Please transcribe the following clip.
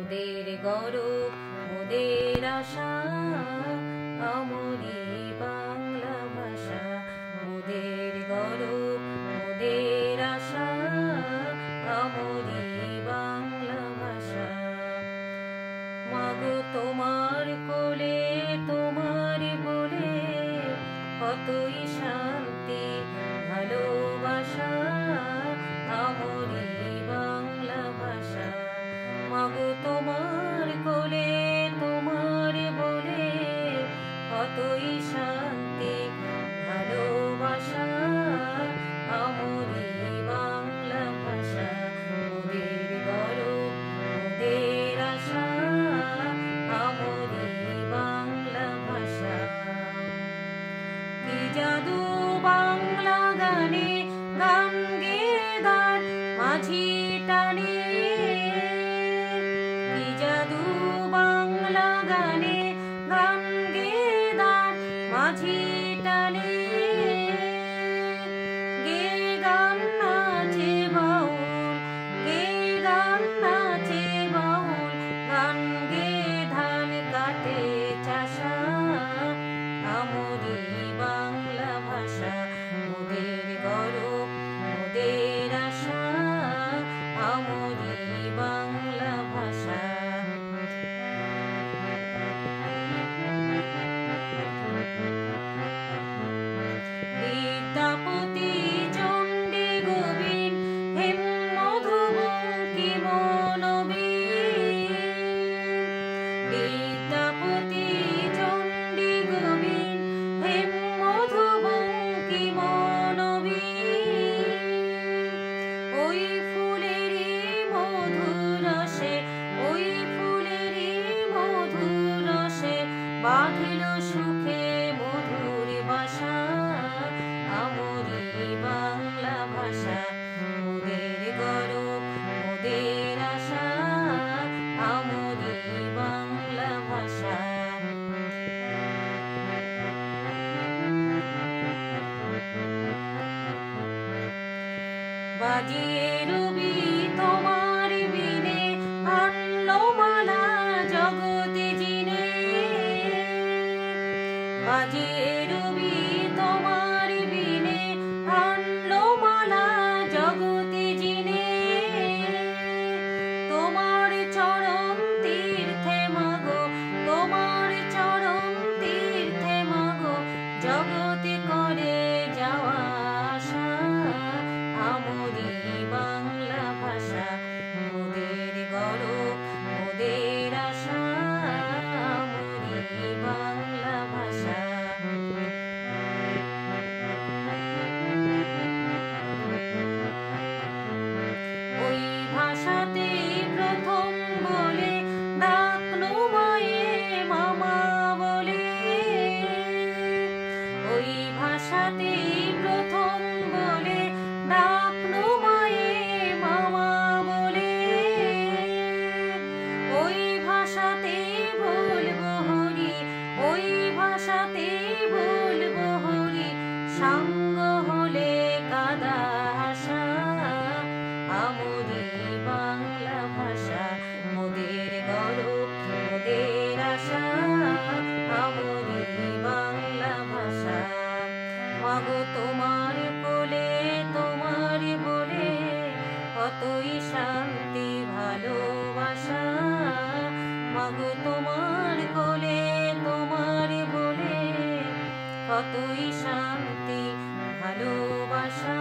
মোদের গৌরব মোদের আশা আমরি বাংলা ভাষা। মোদের গৌরব মোদের আশা আমরি বাংলা ভাষা। মাগো তোমার কোলে তোমার বলে কতই শান্তি ভালোবাসা আমরি বাংলা ভাষা। মাগো তোমার কোলে তোমার বলে কতই শান্তি ভালোবাসা আমরি বাংলা ভাষা। মোদের গৌরব মোদের আশা আমরি বাংলা ভাষা। কি জাদু বাংলা গানে গান গেয়ে দাঁড় মাঝি টানে। কি জাদু বাংলা গানে গান গেয়ে দাঁড় মাঝি টানে। গে গান নাচে বাউল গে গান নাচে বাউল গান গে ধান কাটে চাষা আমরি বাংলা ভাষা। মোদের গৌরব মোদের আশা আমরি বাংলা ভাষা। বিদ্যাপতি চণ্ডী গোবিন্দ হেম মধুবঙ্কি মনোবীর। বিদ্যাপতি চণ্ডী গোবিন্দ হেম মধুবঙ্কি মনোবীর। ওই ফুলেরই মধুরসে ওই ফুলেরই মধুরসে বাঁধিল সুখে মধুর বাসা আমরি বাংলা ভাষা। মোদের গৌরব মোদের আশা আমরি বাংলা ভাষা। বাজিয়ে রবি তোমার বিনে আনলো মালা জগতে জিনে। বাজিয়ে রবি তোমার বিনে আনলো মালা জগতে জিনে। তোমার চরণ তীর্থে মাগো তোমার চরণ তীর্থে মাগো জগতে করে যাওয়া আশা আমরি বাংলা ভাষা। মোদের গৌরব মোদের আশা আমরি বাংলা ভাষা। ওই ভাষাতে প্রথম বলে ডাকলো মায়ে মামা বলে। ওই ভাষাতে প্রথম বলে ডাকলো মায়ে মামা বলে। ওই ভাষাতে বলবো হরি ওই ভাষাতে বলবো হরি সাঙ্গ হলে কাদা হাসা আমরি বাংলা ভাষা। মোদের গৌরব মোদের আশা আমরি বাংলা ভাষা। মাগো তোমার কোলে তোমার বলে কতই শান্তি ভালোবাসা। মাগো তোমার কোলে তোমার বলে কতই শান্তি ভালোবাসা।